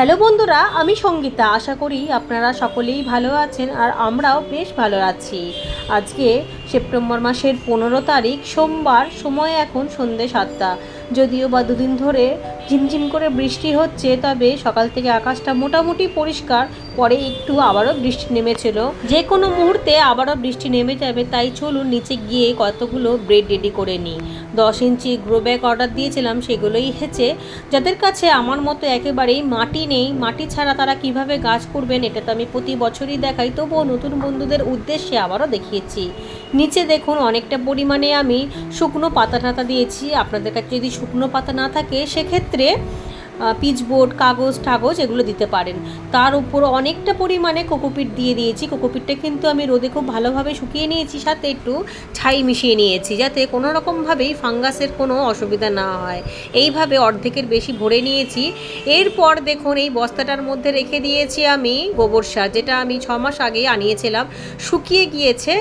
Hello বন্ধুরা, আমি সঙ্গীতা। আশা করি আপনারা সকলেই ভালো আছেন আর আমরাও বেশ ভালো আছি। আজকে সেপ্টেম্বর মাসের 15 তারিখ সোমবার, সময় এখন সন্ধ্যে 7টা। যদিও বা দুদিন ধরে ঝিমঝিম করে বৃষ্টি হচ্ছে, তবে সকাল থেকে আকাশটা মোটামুটি পরিষ্কার। পরে একটু আবারও বৃষ্টি নেমেছিল, যে কোনো মুহূর্তে আবারও বৃষ্টি নেমে যাবে। তাই চলুন নিচে গিয়ে কতগুলো ব্রেড রেডি করে নিই। 10 ইঞ্চি গ্রো ব্যাগ অর্ডার দিয়েছিলাম, সেগুলোই এসেছে। যাদের কাছে আমার মতো একেবারেই মাটি নেই, মাটি ছাড়া তারা কিভাবে গাছ করবেন, এটা তো আমি প্রতি বছরই দেখাই, তবুও নতুন বন্ধুদের উদ্দেশ্যে আবারও দেখিয়েছি। নিচে দেখুন অনেকটা পরিমাণে আমি শুকনো পাতা টাতা দিয়েছি। আপনাদের কাছে যদি শুকনো পাতা না থাকে সেক্ষেত্রে পিচবোর্ড, কাগজ এগুলো দিতে পারেন। তার উপর অনেকটা পরিমাণে কোকোপিট দিয়ে দিয়েছি। কোকোপিটটা কিন্তু আমি রোদে খুব ভালোভাবে শুকিয়ে নিয়েছি, সাথে একটু ছাই মিশিয়ে নিয়েছি, যাতে কোনো রকমভাবেই ফাঙ্গাসের কোনো অসুবিধা না হয়। এইভাবে অর্ধেকের বেশি ভরে নিয়েছি। এরপর দেখুন এই বস্তাটার মধ্যে রেখে দিয়েছি আমি গোবর সার, যেটা আমি 6 মাস আগে আনিয়েছিলাম, শুকিয়ে গিয়েছে।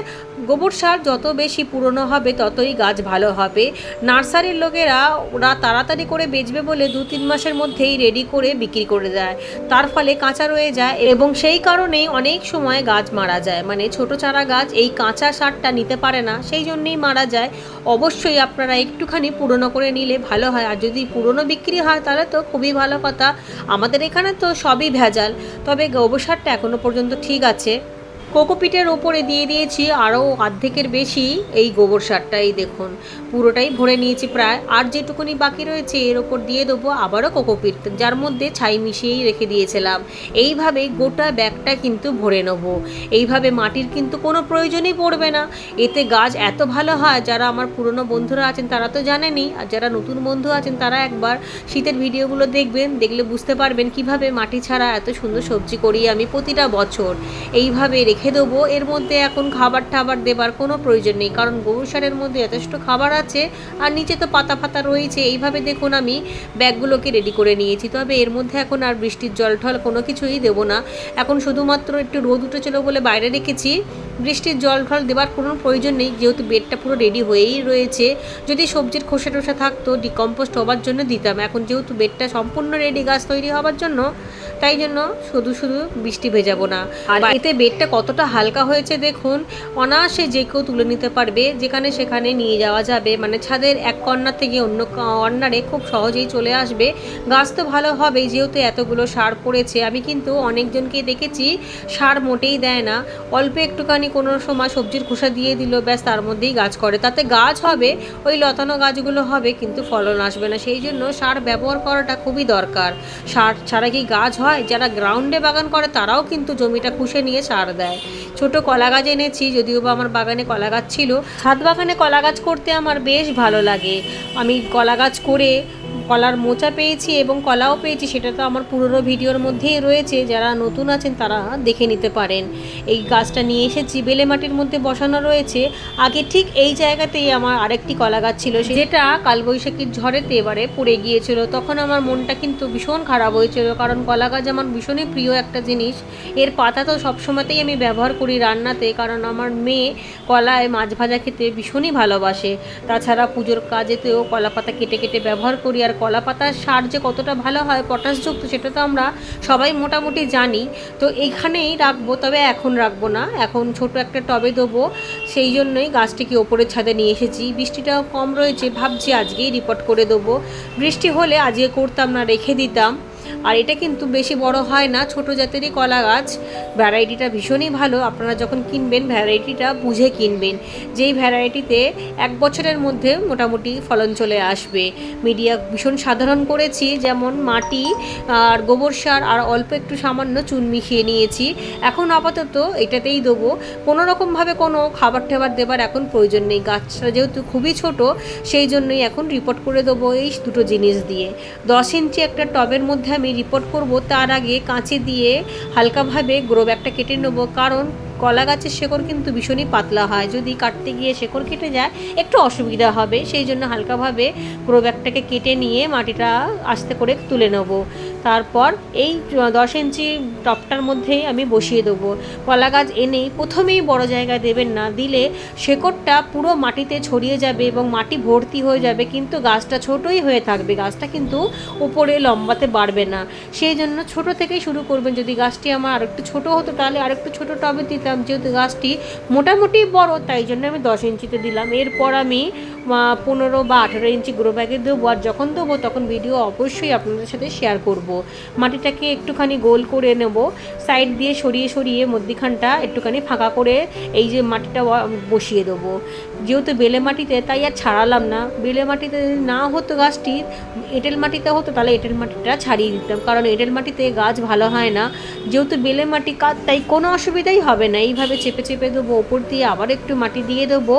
গোবর সার যত বেশি পুরনো হবে ততই গাছ ভালো হবে। নার্সারির লোকেরা ওরা তাড়াতাড়ি করে বেচবে বলে 2-3 মাসের মধ্যেই রেডি করে বিক্রি করে দেয়, তার ফলে কাঁচা রয়ে যায় এবং সেই কারণেই অনেক সময় গাছ মারা যায়। মানে ছোট চারা গাছ এই কাঁচা সারটা নিতে পারে না, সেই জন্যই মারা যায়। অবশ্যই আপনারা একটুখানি পুরনো করে নিলে ভালো হয়, আর যদি পুরনো বিক্রি হয় তাহলে তো খুবই ভালো কথা। আমাদের এখানে তো সবই ভেজাল, তবে গোবর সারটা এখনও পর্যন্ত ঠিক আছে। কোকোপিটের ওপরে দিয়ে দিয়েছি আরও অর্ধেকের বেশি এই গোবর সারটা। এই দেখুন পুরোটাই ভরে নিয়েছি প্রায়, আর যেটুকুনি বাকি রয়েছে এর ওপর দিয়ে দেবো আবারও কোকোপিট, যার মধ্যে ছাই মিশিয়েই রেখে দিয়েছিলাম। এইভাবে গোটা ব্যাগটা কিন্তু ভরে নেব। এইভাবে মাটির কিন্তু কোনো প্রয়োজনই পড়বে না, এতে গাছ এত ভালো হয়। যারা আমার পুরনো বন্ধুরা আছেন তারা তো জানেনই, আর যারা নতুন বন্ধু আছেন তারা একবার শীতের ভিডিওগুলো দেখবেন, দেখলে বুঝতে পারবেন কিভাবে মাটি ছাড়া এত সুন্দর সবজি করি আমি প্রতিটা বছর। এইভাবে রেখে দেবো। এর মধ্যে এখন খাবার টাবার দেবার কোনো প্রয়োজন নেই, কারণ গোবর সারের মধ্যে যথেষ্ট খাবার আছে, আর নিচে তো পাতা ফাতা রয়েছে। এইভাবে দেখুন আমি ব্যাগগুলোকে রেডি করে নিয়েছি। তবে এর মধ্যে এখন আর বৃষ্টির জল ঠল কোনো কিছুই দেবো না। এখন শুধুমাত্র একটু রোদ উঠেছিল বলে বাইরে রেখেছি, বৃষ্টির জল ঠল দেবার কোনো প্রয়োজন নেই, যেহেতু বেডটা পুরো রেডি হয়েই রয়েছে। যদি সবজির খোসা টোসা থাকতো ডিকম্পোস্ট হবার জন্য দিতাম, এখন যেহেতু বেডটা সম্পূর্ণ রেডি গাছ তৈরি হবার জন্য, তাই জন্য শুধু শুধু বৃষ্টি ভেজাবো না। আর এতে বেডটা কতটা হালকা হয়েছে দেখুন, অনায়াসে যে কেউ তুলে নিতে পারবে, যেখানে সেখানে নিয়ে যাওয়া যাবে। মানে ছাদের এক কর্নার থেকে অন্য কর্নারে খুব সহজেই চলে আসবে। গাছ তো ভালো হবেই, যেহেতু এতগুলো সার পড়েছে। আমি কিন্তু অনেকজনকেই দেখেছি সার মোটেই দেয় না, অল্প একটুখানি কোনো সময় সবজির খোসা দিয়ে দিল, ব্যাস তার মধ্যেই গাছ করে। তাতে গাছ হবে, ওই লতানো গাছগুলো হবে, কিন্তু ফলন আসবে না। সেই জন্য সার ব্যবহার করাটা খুবই দরকার। সার ছাড়া কি গাছ হয়? যারা গ্রাউন্ডে বাগান করে তারাও কিন্তু জমিটা খুশে নিয়ে সার দেয়। ছোট কলা গাছ এনেছি, যদিও বা আমার বাগানে কলা গাছ ছিল। ছাদ বাগানে কলা গাছ করতে আমার বেশ ভালো লাগে। আমি কলা গাছ করে কলার মোচা পেয়েছি এবং কলাও পেয়েছি, সেটা তো আমার পুরনো ভিডিওর মধ্যেই রয়েছে। যারা নতুন আছেন তারা দেখে নিতে পারেন। এই গাছটা নিয়ে এসেছি, বেলে মাটির মধ্যে বসানো রয়েছে। আগে ঠিক এই জায়গাতেই আমার আরেকটি কলা গাছ ছিল, যেটা কালবৈশাখীর ঝড়েতে এবারে পড়ে গিয়েছিল। তখন আমার মনটা কিন্তু ভীষণ খারাপ হয়েছিল, কারণ কলা গাছ আমার ভীষণই প্রিয় একটা জিনিস। এর পাতা তো সবসময়তেই আমি ব্যবহার করি রান্নাতে, কারণ আমার মেয়ে কলায় মাছ ভাজা খেতে ভীষণই ভালোবাসে। তাছাড়া পুজোর কাজেতেও কলা পাতা কেটে কেটে ব্যবহার করি। আর কলা পাতার সার যে কতটা ভালো হয় পটাশযুক্ত, সেটা তো আমরা সবাই মোটামুটি জানি। তো এইখানেই রাখবো, তবে এখন রাখবো না, এখন ছোট একটা টবে দেবো। সেই জন্যই গাছটিকে ওপরের ছাদে নিয়ে এসেছি। বৃষ্টিটাও কম রয়েছে, ভাবছি আজকেই রিপোর্ট করে দেবো। বৃষ্টি হলে আজকে করতাম না, রেখে দিতাম। আর এটা কিন্তু বেশি বড় হয় না, ছোট জাতেরই কলা গাছ। ভ্যারাইটিটা ভীষণই ভালো। আপনারা যখন কিনবেন ভ্যারাইটিটা বুঝে কিনবেন, যেই ভ্যারাইটিতে 1 বছরের মধ্যে মোটামুটি ফলন চলে আসবে। মিডিয়া ভীষণ সাধারণ করেছি, যেমন মাটি আর গোবর সার আর অল্প একটু সামান্য চুন মিশিয়ে নিয়েছি। এখন আপাতত এটাতেই দেবো। কোনো রকমভাবে কোনো খাবার টাবার দেবার এখন প্রয়োজন নেই, গাছটা যেহেতু খুবই ছোট, সেই জন্যই এখন রিপোর্ট করে দেবো এই দুটো জিনিস দিয়ে। 10 ইঞ্চি একটা টবের মধ্যে আমি রিপোর্ট করব, তার আগে কাঁচি দিয়ে হালকাভাবে গ্রো ব্যাগটা কেটে নেব, কারণ কলা গাছের শেকড় কিন্তু ভীষণই পাতলা হয়, যদি কাটতে গিয়ে শেকড় কেটে যায় একটু অসুবিধা হবে, সেই জন্য হালকাভাবে গ্রো ব্যাগটাকে কেটে নিয়ে মাটিটা আস্তে করে তুলে নেব। তারপর এই 10 ইঞ্চি টবটার মধ্যেই আমি বসিয়ে দেবো। কলা গাছ এনেই প্রথমেই বড় জায়গায় দেবেন না, দিলে শেকড়টা পুরো মাটিতে ছড়িয়ে যাবে এবং মাটি ভর্তি হয়ে যাবে, কিন্তু গাছটা ছোটই হয়ে থাকবে, গাছটা কিন্তু উপরে লম্বাতে বাড়বে না। সেই জন্য ছোট থেকেই শুরু করবেন। যদি গাছটি আমার আরেকটু ছোট হতো তাহলে আরেকটু ছোট টবে দিতাম, যেহেতু গাছটি মোটামুটি বড় তাই জন্য আমি 10 ইঞ্চিতে দিলাম। এরপর আমি 15 বা 18 ইঞ্চি গ্রো ব্যাগে দেবো, আর যখন দেবো তখন ভিডিও অবশ্যই আপনাদের সাথে শেয়ার করব। মাটিটাকে একটুখানি গোল করে নেব, সাইড দিয়ে সরিয়ে সরিয়ে মধ্যিখানটা একটুখানি ফাঁকা করে এই যে মাটিটা বসিয়ে দেবো। যেহেতু বেলে মাটিতে তাই আর ছাড়ালাম না, বেলে মাটিতে না হতো গাছটি, এঁটেল মাটিতে হতো তাহলে এঁটেল মাটিটা ছাড়িয়ে দিতাম, কারণ এঁটেল মাটিতে গাছ ভালো হয় না। যেহেতু বেলে মাটি কাজ তাই কোনো অসুবিধাই হবে না। এইভাবে চেপে চেপে দেবো, ওপর দিয়ে আবার একটু মাটি দিয়ে দেবো,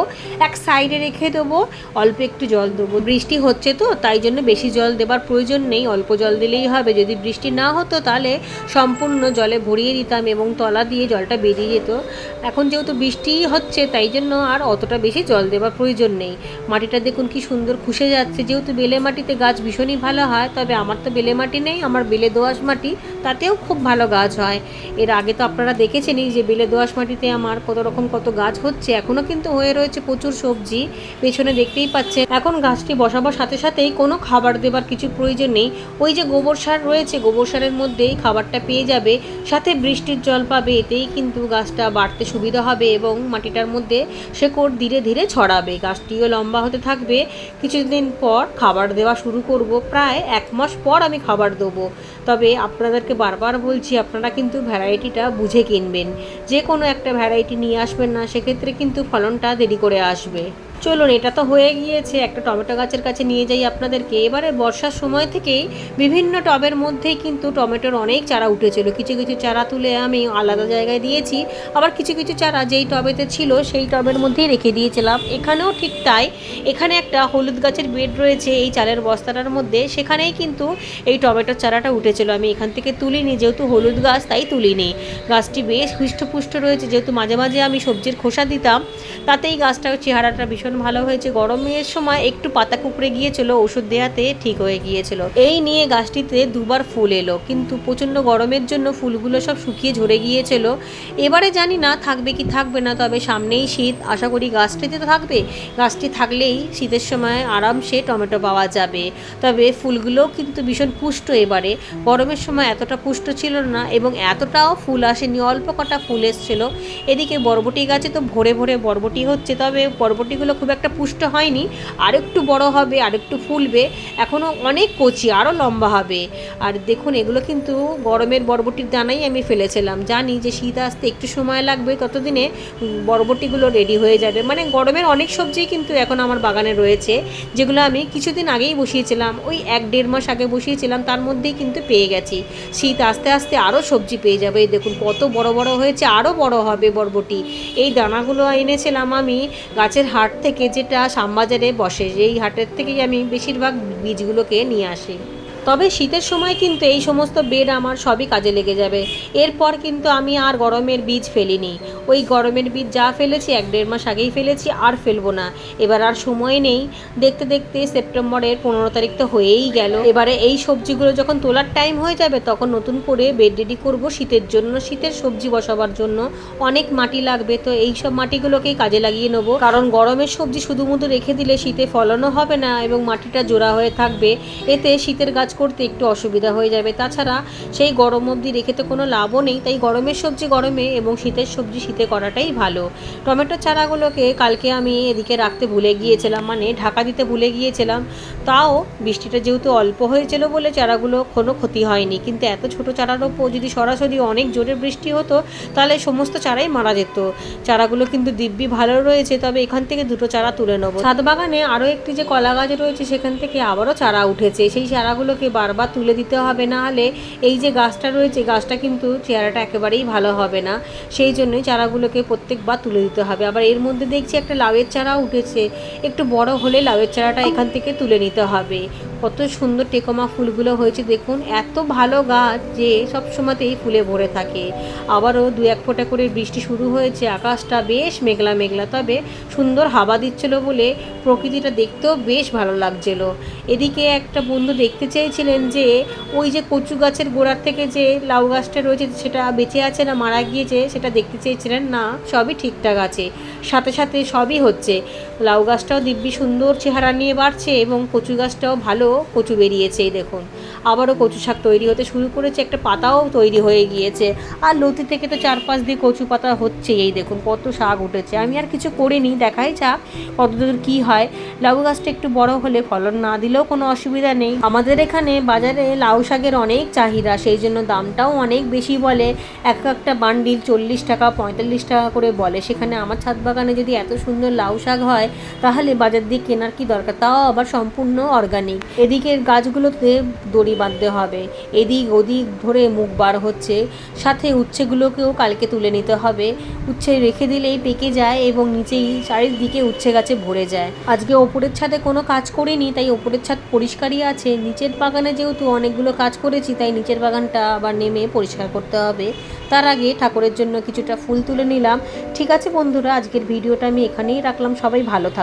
এক সাইডে রেখে দেবো, অল্প একটু জল দেবো। বৃষ্টি হচ্ছে তো তাই জন্য বেশি জল দেবার প্রয়োজন নেই, অল্প জল দিলেই হবে। যদি বৃষ্টি না হতো তাহলে সম্পূর্ণ জলে ভরিয়ে দিতাম এবং তলা দিয়ে জলটা বেরিয়ে যেত। এখন যেহেতু বৃষ্টি হচ্ছে তাই জন্য আর অতটা বেশি জল দেওয়ার প্রয়োজন নেই। মাটিটা দেখুন কি সুন্দর খুশে যাচ্ছে। যেহেতু বেলে মাটিতে গাছ ভীষণই ভালো হয়, তবে আমার তো বেলে মাটি নেই, আমার বেলে দোআঁশ মাটি, তাতেও খুব ভালো গাছ হয়। এর আগে তো আপনারা দেখেছেনই যে বেলে দোআঁশ মাটিতে আমার কত গাছ হচ্ছে, এখনও কিন্তু হয়ে রয়েছে প্রচুর সবজি, পেছনে দেখতেই পাচ্ছেন। এখন গাছটি বসাবার সাথে সাথেই কোনো খাবার দেবার কিছু প্রয়োজন নেই, ওই যে গোবর সার রয়েছে, গোবর সারের মধ্যেই খাবারটা পেয়ে যাবে, সাথে বৃষ্টির জল পাবে, এতেই কিন্তু গাছটা বাড়তে সুবিধা হবে এবং মাটিটার মধ্যে শেকড় ধীরে ধীরে ছড়াবে, গাছটিও লম্বা হতে থাকবে। কিছুদিন পর খাবার দেওয়া শুরু করব, প্রায় 1 মাস পর আমি খাবার দেবো। তবে আপনাদেরকে বারবার বলছি, আপনারা কিন্তু ভ্যারাইটিটা বুঝে কিনবেন, যে কোনো একটা ভ্যারাইটি নিয়ে আসবেন না, সেক্ষেত্রে কিন্তু ফলনটা দেরি করে আসবে। চলুন, এটা তো হয়ে গিয়েছে, একটা টমেটো গাছের কাছে নিয়ে যাই আপনাদেরকে। এবারে বর্ষার সময় থেকেই বিভিন্ন টবের মধ্যেই কিন্তু টমেটোর অনেক চারা উঠেছিল, কিছু কিছু চারা তুলে আমি আলাদা জায়গায় দিয়েছি, আবার কিছু কিছু চারা যেই টবেতে ছিল সেই টবের মধ্যেই রেখে দিয়েছিলাম। এখানেও ঠিক তাই, এখানে একটা হলুদ গাছের বেড রয়েছে এই চালের বস্তাটার মধ্যে, সেখানেই কিন্তু এই টমেটোর চারাটা উঠেছিল। আমি এখান থেকে তুলিনি, যেহেতু হলুদ গাছ তাই তুলিনি। গাছটি বেশ হৃষ্টপুষ্ট রয়েছে, যেহেতু মাঝে মাঝে আমি সবজির খোসা দিতাম, তাতেই গাছটার চেহারাটা ভীষণ ভালো হয়েছে। গরমের সময় একটু পাতা কুঁকড়ে গিয়েছিল, ওষুধ দেওয়াতে ঠিক হয়ে গিয়েছিল। এই নিয়ে গাছটিতে 2 বার ফুল এলো, কিন্তু প্রচণ্ড গরমের জন্য ফুলগুলো সব শুকিয়ে ঝরে গিয়েছিল। এবারে জানি না থাকবে কি থাকবে না, তবে সামনেই শীত, আশা করি গাছটিতে তো থাকবে। গাছটি থাকলেই শীতের সময় আরামসে টমেটো পাওয়া যাবে। তবে ফুলগুলোও কিন্তু ভীষণ পুষ্ট, এবারে গরমের সময় এতটা পুষ্ট ছিল না এবং এতটাও ফুল আসেনি, অল্প কটা ফুল এসেছিল। এদিকে বরবটি গাছে তো ভরে ভরে বরবটি হচ্ছে, তবে বরবটিগুলো খুব একটা পুষ্ট হয়নি, আরেকটু বড় হবে, আরেকটু ফুলবে, এখনও অনেক কচি, আরও লম্বা হবে। আর দেখুন, এগুলো কিন্তু গরমের বরবটির দানাই আমি ফেলেছিলাম, জানি যে শীত আসতে একটু সময় লাগবে, ততদিনে বরবটিগুলো রেডি হয়ে যাবে। মানে গরমের অনেক সবজি কিন্তু এখন আমার বাগানে রয়েছে, যেগুলো আমি কিছুদিন আগেই বসিয়েছিলাম, ওই 1-1.5 মাস আগে বসিয়েছিলাম, তার মধ্যেই কিন্তু পেয়ে গেছি। শীত আস্তে আস্তে আরও সবজি পেয়ে যাবে। এই দেখুন কত বড় বড় হয়েছে, আরও বড় হবে বরবটি। এই দানাগুলো এনেছিলাম আমি গাছের হাট থেকে, যেটা শ্যামবাজারে বসে, যেই হাটের থেকেই আমি বেশিরভাগ বীজগুলোকে নিয়ে আসি। তবে শীতের সময় কিন্তু এই সমস্ত বেড আমার সবই কাজে লেগে যাবে। এরপর কিন্তু আমি আর গরমের বীজ ফেলিনি, ওই গরমের বীজ যা ফেলেছি 1-1.5 মাস আগেই ফেলেছি, আর ফেলবো না। এবার আর সময় নেই, দেখতে দেখতে সেপ্টেম্বরের 15 তারিখ তো হয়েই গেল। এবারে এই সবজিগুলো যখন তোলার টাইম হয়ে যাবে তখন নতুন করে বেড রেডি করব শীতের জন্য, শীতের সবজি বসাবার জন্য অনেক মাটি লাগবে, তো এই সব মাটিগুলোকেই কাজে লাগিয়ে নেবো। কারণ গরমের সবজি শুধুমুধু রেখে দিলে শীতে ফলনও হবে না এবং মাটিটা জোড়া হয়ে থাকবে, এতে শীতের গাছ করতে একটু অসুবিধা হয়ে যাবে। তাছাড়া সেই গরম অবধি রেখে তো কোনো লাভও নেই, তাই গরমের সবজি গরমে এবং শীতের সবজি শীতে করাটাই ভালো। টমেটোর চারাগুলোকে কালকে আমি এদিকে রাখতে ভুলে গিয়েছিলাম, মানে ঢাকা দিতে ভুলে গিয়েছিলাম, তাও বৃষ্টিটা যেহেতু অল্প হয়েছিল বলে চারাগুলো কোনো ক্ষতি হয়নি। কিন্তু এত ছোট চারার ওপর যদি সরাসরি অনেক জোরে বৃষ্টি হতো তাহলে সমস্ত চারাই মারা যেত। চারাগুলো কিন্তু দিব্যি ভালো রয়েছে, তবে এখান থেকে 2টো চারা তুলে নেবো। ছাদ বাগানে আরও একটি যে কলা গাছ রয়েছে সেখান থেকে আবারও চারা উঠেছে, সেই চারাগুলোকে বারবার তুলে দিতে হবে, না হলে এই যে গাছটা রয়েছে গাছটা কিন্তু চেহারাটা একেবারেই ভালো হবে না, সেই জন্যই চারাগুলোকে প্রত্যেকবার তুলে দিতে হবে। আবার এর মধ্যে দেখছি একটা লাউয়ের চারা উঠেছে, একটু বড় হলে লাউয়ের চারাটা এখান থেকে তুলে নিতে হবে। কত সুন্দর টেকমা ফুলগুলো হয়েছে দেখুন। এত ভালো গাছ যে সব সময়তেই ফুলে ভরে থাকে। আবারও 2-1 ফোঁটা করে বৃষ্টি শুরু হয়েছে, আকাশটা বেশ মেঘলা মেঘলা, তবে সুন্দর হাওয়া দিচ্ছিল বলে প্রকৃতিটা দেখতেও বেশ ভালো লাগছিল। এদিকে একটা বন্ধু দেখতে চেয়েছিলেন যে ওই যে কচু গাছের গোড়ার থেকে যে লাউ গাছটা রয়েছে সেটা বেঁচে আছে না মারা গিয়েছে সেটা দেখতে চেয়েছিলেন। না, সবই ঠিকঠাক আছে, সাথে সাথে সবই হচ্ছে। লাউ গাছটাও দিব্যি সুন্দর চেহারা নিয়ে বাড়ছে এবং কচু গাছটাও ভালো কচু বেরিয়েছে। এই দেখুন, আবারও কচু শাক তৈরি হতে শুরু করেছে, একটা পাতাও তৈরি হয়ে গিয়েছে। আর লতি থেকে তো 4-5 দিয়ে কচু পাতা হচ্ছে। এই দেখুন কত শাক উঠেছে। আমি আর কিছু করিনি, দেখাই যাক কতদূর কী হয়। লাউ গাছটা একটু বড় হলে ফলন না দিলেও কোনো অসুবিধা নেই। আমাদের এখানে বাজারে লাউ শাকের অনেক চাহিদা, সেই জন্য দামটাও অনেক বেশি বলে। একটা বান্ডিল 40 টাকা 45 টাকা করে বলে। সেখানে আমার ছাদ বাগানে যদি এত সুন্দর লাউ শাক হয় তাহলে বাজার দিয়ে কেনার কি দরকার, তাও আবার সম্পূর্ণ অর্গানিক। এদিকের গাছগুলোতে দড়ি বাঁধতে হবে, এদিক ওদিক ধরে মুখ বার হচ্ছে। সাথে উচ্ছেগুলোকেও কালকে তুলে নিতে হবে। উচ্ছে রেখে দিলেই পেকে যায় এবং নিচেই চারিদিকে উচ্ছে গাছে ভরে যায়। আজকে ওপরের ছাদে কোনো কাজ করিনি, তাই ওপরের ছাদ পরিষ্কারই আছে। নিচের বাগানে যেহেতু অনেকগুলো কাজ করেছি, তাই নিচের বাগানটা আবার নেমে পরিষ্কার করতে হবে। তার আগে ঠাকুরের জন্য কিছুটা ফুল তুলে নিলাম। ঠিক আছে বন্ধুরা, আজকের ভিডিওটা আমি এখানেই রাখলাম। সবাই ভালো থাকুন।